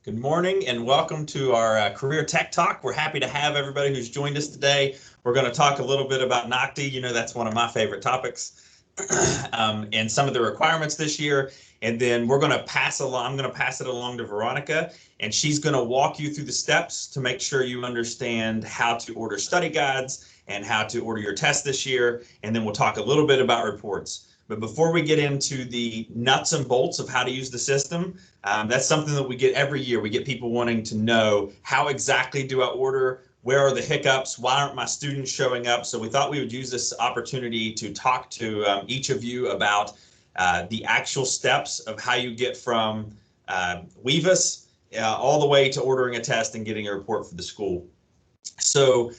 Good morning and welcome to our Career Tech Talk. We're happy to have everybody who's joined us today. We're going to talk a little bit about NOCTI. You know, that's one of my favorite topics and some of the requirements this year. And then we're going to I'm going to pass it along to Veronica, and she's going to walk you through the steps to make sure you understand how to order study guides and how to order your test this year. And then we'll talk a little bit about reports. But before we get into the nuts and bolts of how to use the system, that's something that we get every year. We get people wanting to know, how exactly do I order? Where are the hiccups? Why aren't my students showing up? So we thought we would use this opportunity to talk to each of you about the actual steps of how you get from WEVUS all the way to ordering a test and getting a report for the school. So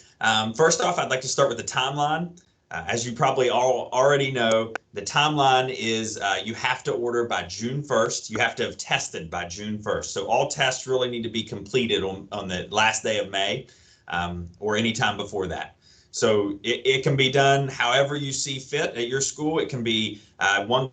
first off, I'd like to start with the timeline. As you probably all already know, the timeline is you have to order by June 1st. You have to have tested by June 1st. So all tests really need to be completed on the last day of May or any time before that. So it can be done however you see fit at your school. It can be one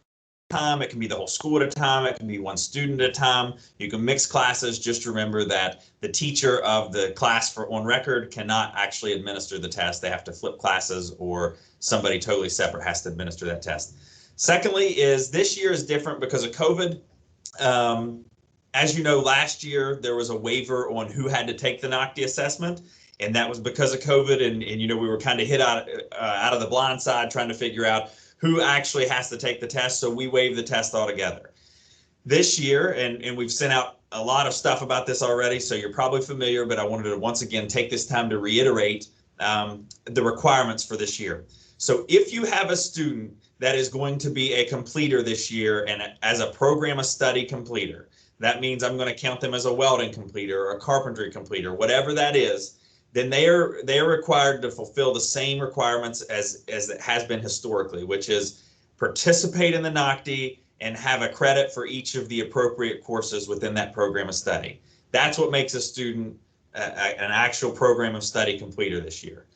time, it can be the whole school at a time, it can be one student at a time. You can mix classes. Just remember that the teacher of the class on record cannot actually administer the test. They have to flip classes, or somebody totally separate has to administer that test. Secondly, is this year is different because of COVID. As you know, last year there was a waiver on who had to take the NOCTI assessment, and that was because of COVID, and you know, we were kind of hit out of the blind side trying to figure out who actually has to take the test, so we waived the test altogether. This year, and we've sent out a lot of stuff about this already, so you're probably familiar, but I wanted to once again take this time to reiterate the requirements for this year. So if you have a student that is going to be a completer this year, and as a program of study completer, that means I'm going to count them as a welding completer or a carpentry completer, whatever that is, then they are required to fulfill the same requirements as it has been historically, which is participate in the NOCTI and have a credit for each of the appropriate courses within that program of study. That's what makes a student an actual program of study completer this year.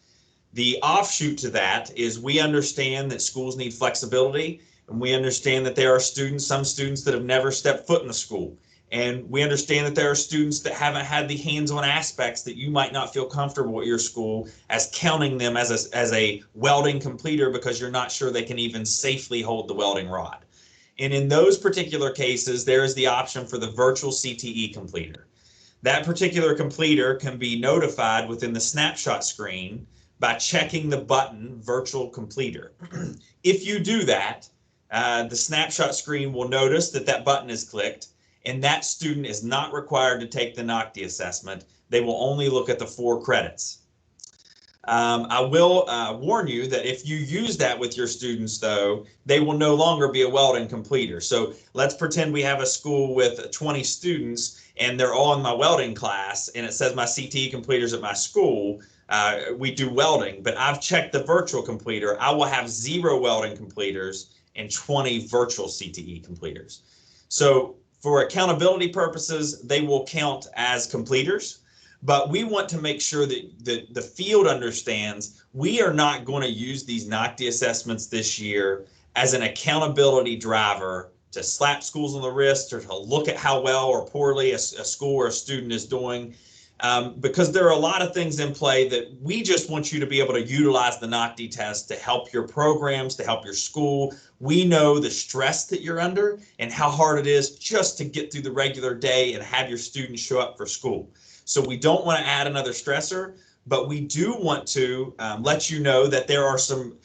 The offshoot to that is we understand that schools need flexibility, and we understand that there are some students that have never stepped foot in the school. And we understand that there are students that haven't had the hands-on aspects that you might not feel comfortable at your school as counting them as a welding completer, because you're not sure they can even safely hold the welding rod. And in those particular cases, there is the option for the virtual CTE completer. That particular completer can be notified within the snapshot screen by checking the button virtual completer. If you do that, the snapshot screen will notice that that button is clicked, and that student is not required to take the NOCTI assessment. They will only look at the 4 credits. I will warn you that if you use that with your students, though, they will no longer be a welding completer. So let's pretend we have a school with 20 students and they're all in my welding class, and it says my CTE completers at my school. We do welding, but I've checked the virtual completer. I will have 0 welding completers and 20 virtual CTE completers. So for accountability purposes, they will count as completers, but we want to make sure that the field understands we are not going to use these NOCTI assessments this year as an accountability driver to slap schools on the wrist or to look at how well or poorly a school or a student is doing, because there are a lot of things in play that we just want you to be able to utilize the NOCTI test to help your programs, to help your school. We know the stress that you're under and how hard it is just to get through the regular day and have your students show up for school. So we don't want to add another stressor, but we do want to let you know that there are some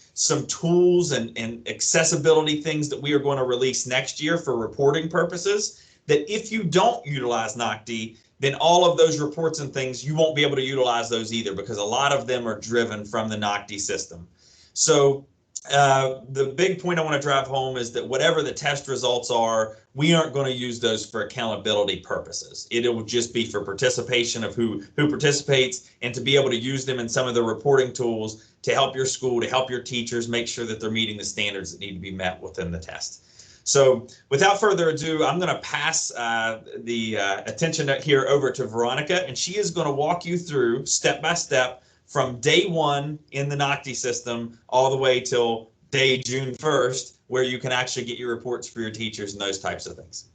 tools and accessibility things that we are going to release next year for reporting purposes, that if you don't utilize NOCTI, then all of those reports and things, you won't be able to utilize those either, because a lot of them are driven from the NOCTI system. So the big point I want to drive home is that whatever the test results are, we aren't going to use those for accountability purposes. It will just be for participation of who participates, and to be able to use them in some of the reporting tools to help your school, to help your teachers make sure that they're meeting the standards that need to be met within the test. So without further ado, I'm going to pass the attention here over to Veronica, and she is going to walk you through step by step from day 1 in the NOCTI system all the way till day June 1st, where you can actually get your reports for your teachers and those types of things.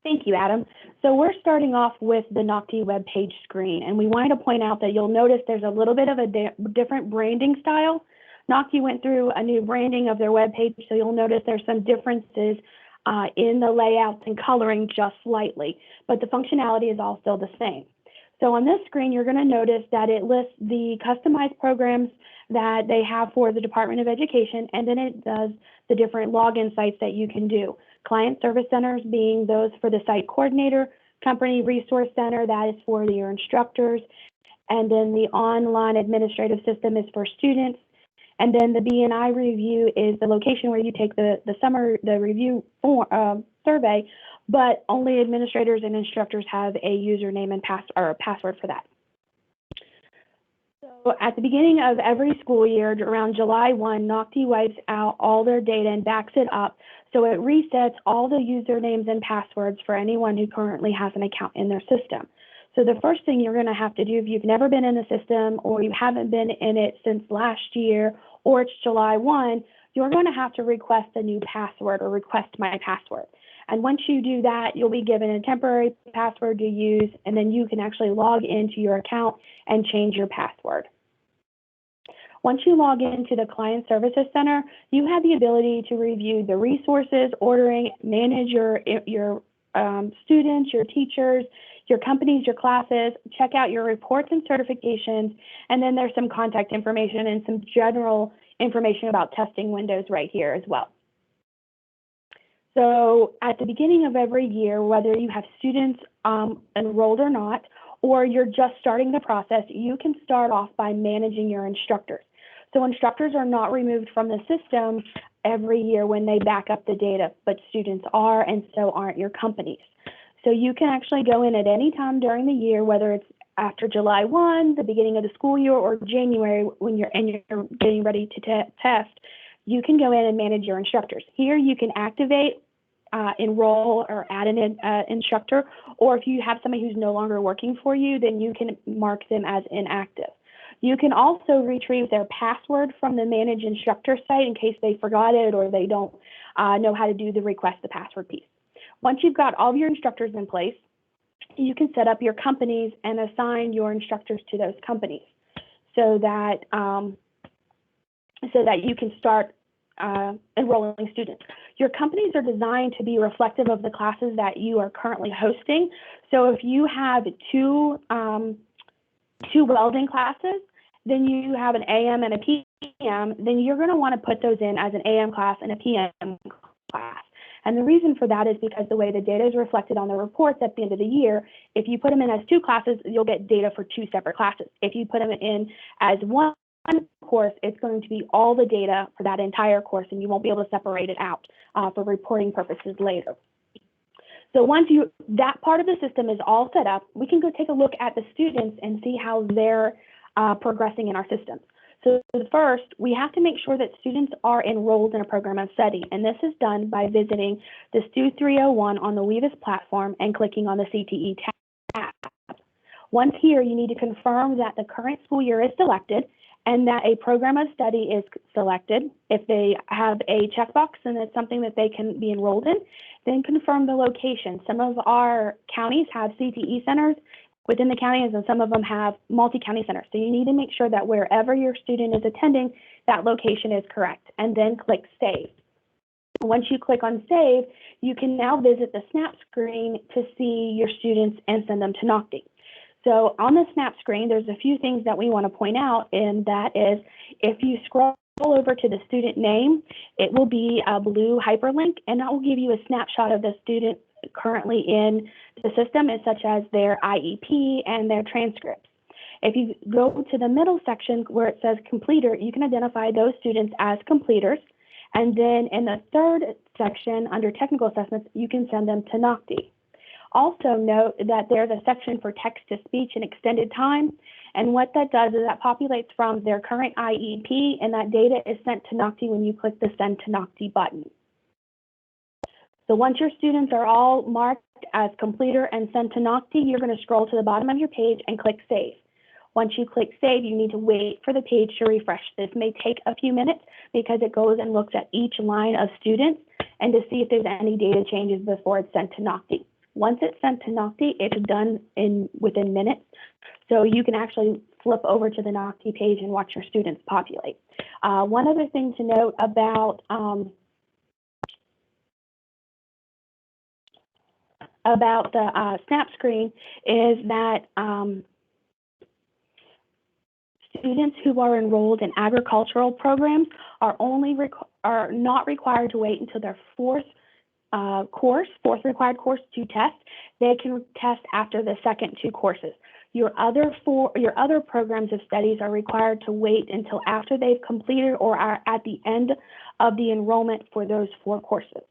Thank you, Adam. So we're starting off with the NOCTI web page screen, and we wanted to point out that you'll notice there's a little bit of a different branding style. NOCTI went through a new branding of their web page, so you'll notice there's some differences in the layouts and coloring just slightly, but the functionality is all still the same. So on this screen, you're going to notice that it lists the customized programs that they have for the Department of Education, and then it does the different login sites that you can do. Client service centers being those for the site coordinator, company resource center, that is for your instructors, and then the online administrative system is for students, and then the BNI review is the location where you take the review survey, but only administrators and instructors have a username and password for that. So at the beginning of every school year, around July 1, NOCTI wipes out all their data and backs it up. So it resets all the usernames and passwords for anyone who currently has an account in their system. So the first thing you're going to have to do if you've never been in the system or you haven't been in it since last year or it's July 1, you're going to have to request a new password or request my password. And once you do that, you'll be given a temporary password to use, and then you can actually log into your account and change your password. Once you log into the Client Services Center, you have the ability to review the resources, ordering, manage your students, your teachers, your companies, your classes, check out your reports and certifications, and then there's some contact information and some general information about testing windows right here as well. So at the beginning of every year, whether you have students enrolled or not, or you're just starting the process, you can start off by managing your instructors. So instructors are not removed from the system every year when they back up the data, but students are, and so aren't your companies. So you can actually go in at any time during the year, whether it's after July 1, the beginning of the school year, or January when you're getting ready to test, you can go in and manage your instructors. Here you can activate, enroll, or add an instructor, or if you have somebody who's no longer working for you, then you can mark them as inactive. You can also retrieve their password from the Manage Instructor site in case they forgot it or they don't know how to do the request the password piece. Once you've got all of your instructors in place, you can set up your companies and assign your instructors to those companies so that you can start enrolling students. Your companies are designed to be reflective of the classes that you are currently hosting. So if you have two welding classes, then you have an AM and a PM, then you're going to want to put those in as an AM class and a PM class. And the reason for that is because the way the data is reflected on the reports at the end of the year, if you put them in as two classes, you'll get data for two separate classes. If you put them in as one course, it's going to be all the data for that entire course, and you won't be able to separate it out for reporting purposes later. So once that part of the system is all set up, we can go take a look at the students and see how they're progressing in our system. So first, we have to make sure that students are enrolled in a program of study, and this is done by visiting the STU 301 on the Weavis platform and clicking on the CTE tab. Once here, you need to confirm that the current school year is selected and that a program of study is selected. If they have a checkbox and it's something that they can be enrolled in, then confirm the location. Some of our counties have CTE centers within the counties, and some of them have multi-county centers. So you need to make sure that wherever your student is attending, that location is correct, and then click Save. Once you click on Save, you can now visit the Snap screen to see your students and send them to NOCTI. So on the Snap screen, there's a few things that we want to point out, and that is if you scroll over to the student name, it will be a blue hyperlink, and that will give you a snapshot of the student currently in the system, such as their IEP and their transcripts. If you go to the middle section where it says completer, you can identify those students as completers. And then in the third section under technical assessments, you can send them to NOCTI. Also note that there's a section for text-to-speech and extended time. And what that does is that populates from their current IEP, and that data is sent to NOCTI when you click the Send to NOCTI button. So once your students are all marked as completer and sent to NOCTI, you're going to scroll to the bottom of your page and click Save. Once you click Save, you need to wait for the page to refresh. This may take a few minutes because it goes and looks at each line of students and to see if there's any data changes before it's sent to NOCTI. Once it's sent to NOCTI, it's done within minutes. So you can actually flip over to the NOCTI page and watch your students populate. One other thing to note about the SNAP screen is that students who are enrolled in agricultural programs are not required to wait until their fourth required course to test. They can test after the second 2 courses. Your other programs of studies are required to wait until after they've completed or are at the end of the enrollment for those 4 courses.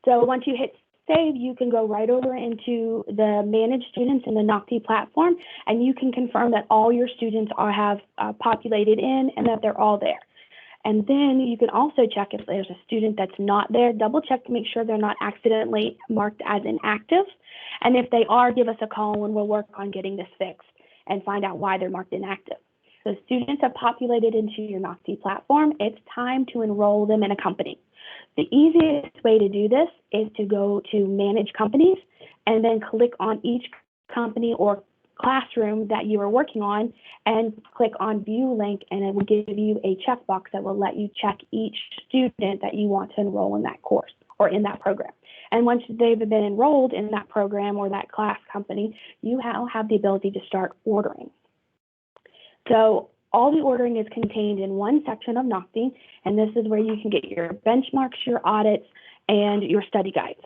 So once you hit save, you can go right over into the Manage Students in the NOCTI platform, and you can confirm that all your students have populated in and that they're all there. And then you can also check if there's a student that's not there, double check to make sure they're not accidentally marked as inactive. And if they are, give us a call and we'll work on getting this fixed and find out why they're marked inactive. So students have populated into your NOCTI platform. It's time to enroll them in a company. The easiest way to do this is to go to Manage Companies and then click on each company or classroom that you are working on and click on View Link, and it will give you a checkbox that will let you check each student that you want to enroll in that course or in that program. And once they've been enrolled in that program or that class company, you have the ability to start ordering. So all the ordering is contained in one section of NOCTI, and this is where you can get your benchmarks, your audits, and your study guides.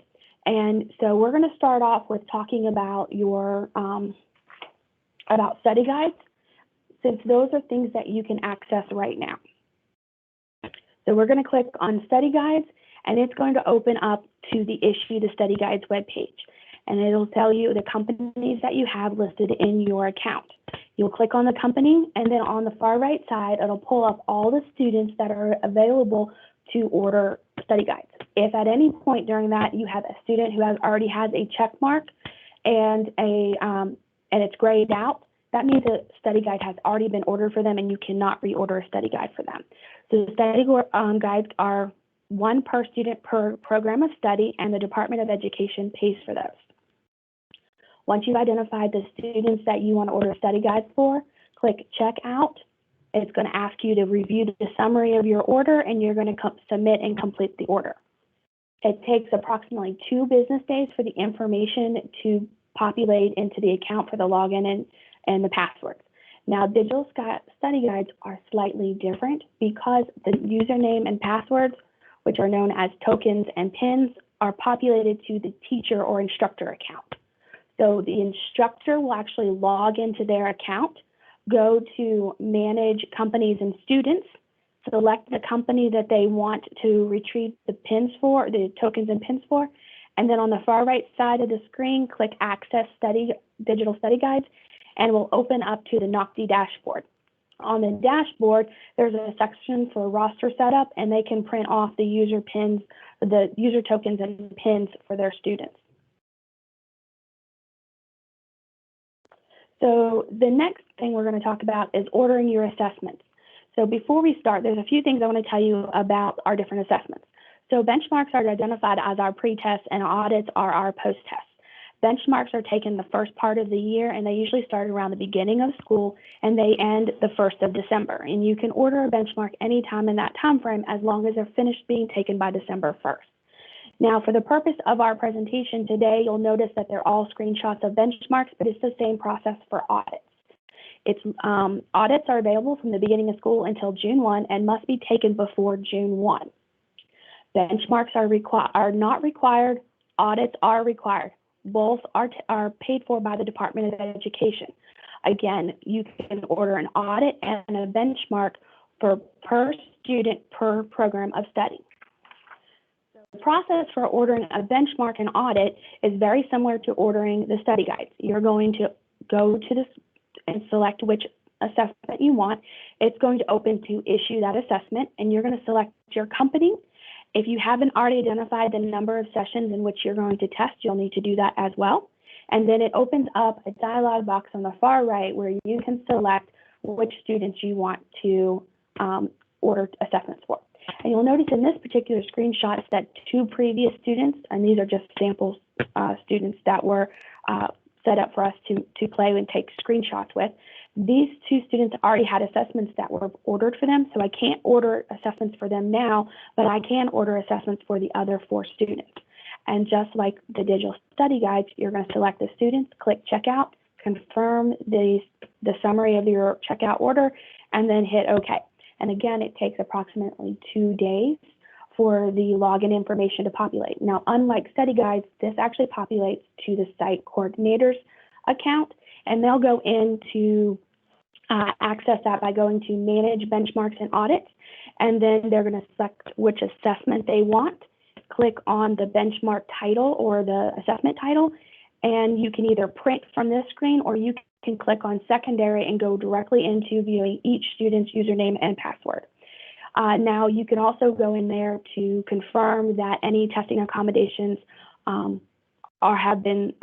And so we're going to start off with talking about your about study guides, since those are things that you can access right now. So we're going to click on study guides, and it's going to open up to the Issue the Study Guides webpage. And it'll tell you the companies that you have listed in your account. You'll click on the company, and then on the far right side, it'll pull up all the students that are available to order study guides. If at any point during that you have a student who already has a check mark and it's grayed out, that means a study guide has already been ordered for them and you cannot reorder a study guide for them. So the study guides are 1 per student per program of study, and the Department of Education pays for those. Once you've identified the students that you want to order study guides for, click Checkout. It's going to ask you to review the summary of your order, and you're going to submit and complete the order. It takes approximately 2 business days for the information to populate into the account for the login and the passwords. Now, digital study guides are slightly different because the username and passwords, which are known as tokens and pins, are populated to the teacher or instructor account. So the instructor will actually log into their account, go to Manage Companies and Students, select the company that they want to retrieve the pins for, the tokens and pins for, and then on the far right side of the screen, click Access Digital Study Guides, and will open up to the NOCTI dashboard. On the dashboard, there's a section for roster setup, and they can print off the user pins, the user tokens and pins for their students. So the next thing we're going to talk about is ordering your assessments. So before we start, there's a few things I want to tell you about our different assessments. So benchmarks are identified as our pre-test, and audits are our post-test. Benchmarks are taken the first part of the year, and they usually start around the beginning of school, and they end the 1st of December. And you can order a benchmark anytime in that time frame as long as they're finished being taken by December 1st. Now, for the purpose of our presentation today, you'll notice that they're all screenshots of benchmarks, but it's the same process for audits. Audits are available from the beginning of school until June 1 and must be taken before June 1. Benchmarks are not required. Audits are required. Both are paid for by the Department of Education. Again, you can order an audit and a benchmark for per student per program of study. The process for ordering a benchmark and audit is very similar to ordering the study guides. You're going to go to this and select which assessment you want. It's going to open to issue that assessment, and you're going to select your company. If you haven't already identified the number of sessions in which you're going to test, you'll need to do that as well. And then it opens up a dialog box on the far right where you can select which students you want to order assessments for. And you'll notice in this particular screenshot that 2 previous students, and these are just sample students that were set up for us to play and take screenshots with. These 2 students already had assessments that were ordered for them, so I can't order assessments for them now, but I can order assessments for the other 4 students. And just like the digital study guides, you're going to select the students, click checkout, confirm the summary of your checkout order, and then hit OK. And again, it takes approximately 2 days for the login information to populate. Now, unlike study guides, this actually populates to the site coordinator's account, and they'll go into access that by going to Manage Benchmarks and Audits, and then they're going to select which assessment they want, click on the benchmark title or the assessment title, and you can either print from this screen or you can click on secondary and go directly into viewing each student's username and password. Now, you can also go in there to confirm that any testing accommodations have been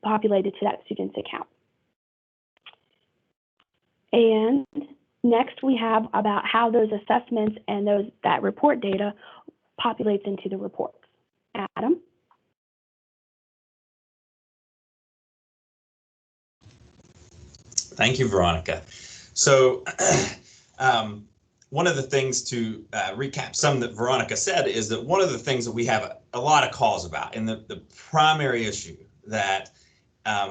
populated to that student's account. And next, we have about how those assessments and that report data populates into the reports. Adam? Thank you, Veronica. So one of the things to recap some that Veronica said is that one of the things that we have a lot of calls about, and the primary issue that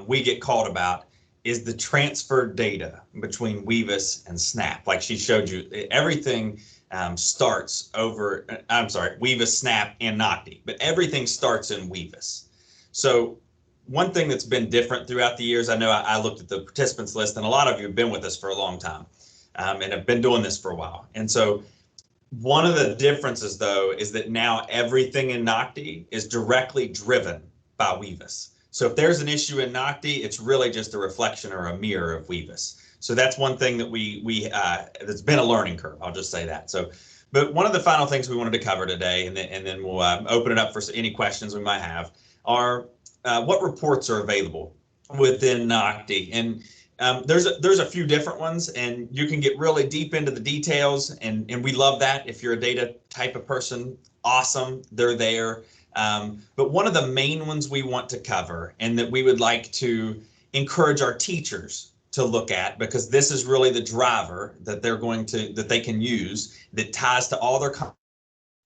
we get called about is the transfer data between Weavis and Snap. Like she showed you, everything starts over, Weavis, Snap, and NOCTI, but everything starts in Weavis. So one thing that's been different throughout the years, I know I looked at the participants list, and a lot of you have been with us for a long time and have been doing this for a while. And so one of the differences, though, is that now everything in NOCTI is directly driven by Weavis. So if there's an issue in NOCTI, it's really just a reflection or a mirror of Weavis. So that's one thing that that's been a learning curve. I'll just say that. So, but one of the final things we wanted to cover today, and then we'll open it up for any questions we might have, are what reports are available within NOCTI. And there's a few different ones, and you can get really deep into the details, and we love that. If you're a data type of person, awesome, they're there. But one of the main ones we want to cover, and that we would like to encourage our teachers to look at, because this is really the driver that they can use, that ties to all their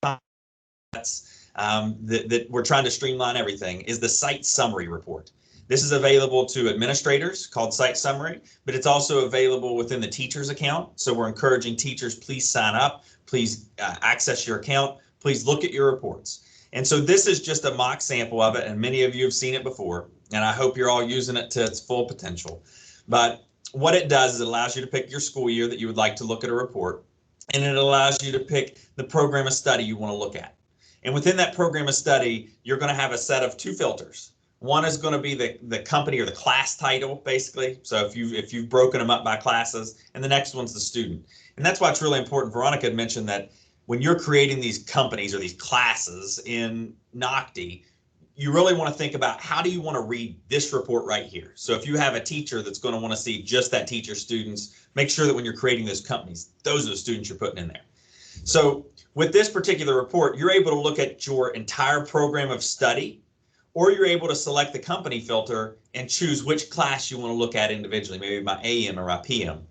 concepts, that we're trying to streamline everything, is the site summary report. This is available to administrators, called Site Summary, but it's also available within the teacher's account. So we're encouraging teachers, please sign up, please access your account, please look at your reports. And so this is just a mock sample of it, and many of you have seen it before, and I hope you're all using it to its full potential. But what it does is it allows you to pick your school year that you would like to look at a report, and it allows you to pick the program of study you want to look at. And within that program of study, you're going to have a set of 2 filters. One is going to be the company or the class title, basically. So if you've broken them up by classes, and the next one's the student. And that's why it's really important. Veronica had mentioned that when you're creating these companies or these classes in NOCTI, you really want to think about, how do you want to read this report right here? So if you have a teacher that's going to want to see just that teacher's students, make sure that when you're creating those companies, those are the students you're putting in there. So with this particular report, you're able to look at your entire program of study, or you're able to select the company filter and choose which class you want to look at individually, maybe by AM or by PM.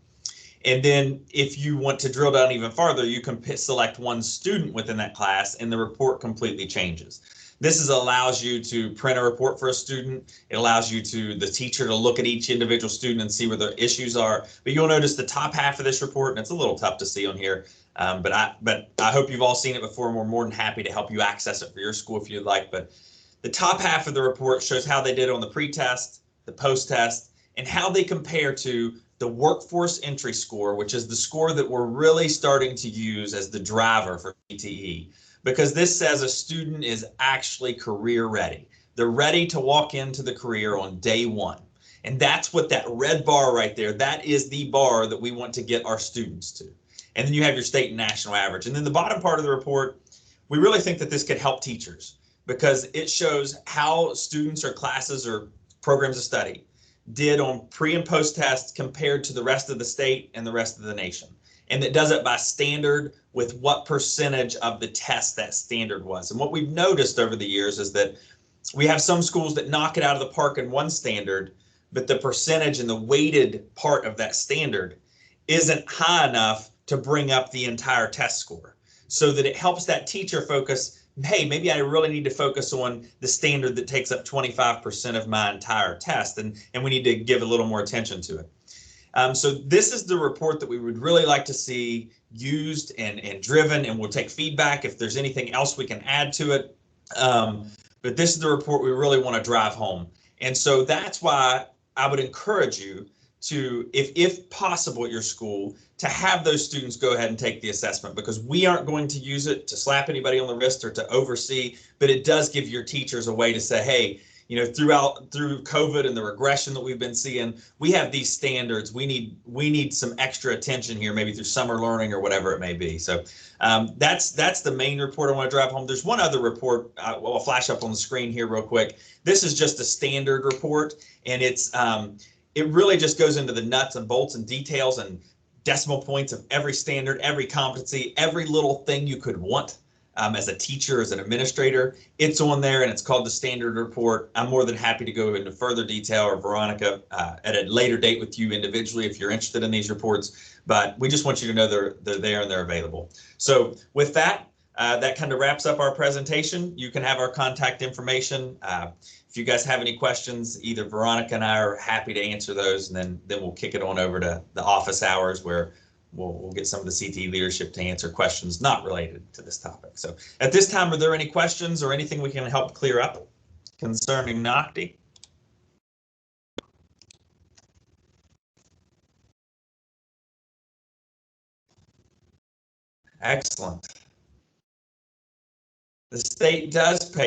And then if you want to drill down even farther, you can select one student within that class, and the report completely changes. This allows you to print a report for a student. It allows the teacher to look at each individual student and see where their issues are. But you'll notice the top half of this report, and it's a little tough to see on here, but I hope you've all seen it before, and we're more than happy to help you access it for your school if you'd like. But the top half of the report shows how they did on the pre-test, the post-test, and how they compare to the workforce entry score, which is the score that we're really starting to use as the driver for CTE, because this says a student is actually career ready. They're ready to walk into the career on day 1. And that's what that red bar right there, that is the bar that we want to get our students to. And then you have your state and national average. And then the bottom part of the report, we really think that this could help teachers, because it shows how students or classes or programs of study did on pre and post tests compared to the rest of the state and the rest of the nation. and it does it by standard with what percentage of the test that standard was. And what we've noticed over the years is that we have some schools that knock it out of the park in one standard, but the percentage and the weighted part of that standard isn't high enough to bring up the entire test score, so that it helps that teacher focus, hey, maybe I really need to focus on the standard that takes up 25% of my entire test, and we need to give a little more attention to it. So this is the report that we would really like to see used and driven, and we'll take feedback if there's anything else we can add to it. But this is the report we really want to drive home. And so that's why I would encourage you to, if possible at your school, to have those students go ahead and take the assessment, because we aren't going to use it to slap anybody on the wrist or to oversee, but it does give your teachers a way to say, hey, you know, through COVID and the regression that we've been seeing, we have these standards. We need some extra attention here, maybe through summer learning or whatever it may be. So that's the main report I want to drive home. There's one other report I'll flash up on the screen here real quick. This is just a standard report, and it really just goes into the nuts and bolts and details and decimal points of every standard, every competency, every little thing you could want. As a teacher, as an administrator, it's on there, and it's called the standard report. I'm more than happy to go into further detail, or Veronica at a later date with you individually if you're interested in these reports, but we just want you to know they're there and they're available. So with that, that kind of wraps up our presentation. You can have our contact information. If you guys have any questions, either Veronica and I are happy to answer those, and then we'll kick it on over to the office hours, where we'll get some of the CTE leadership to answer questions not related to this topic. So at this time, are there any questions or anything we can help clear up concerning NOCTI? Excellent. The state does pay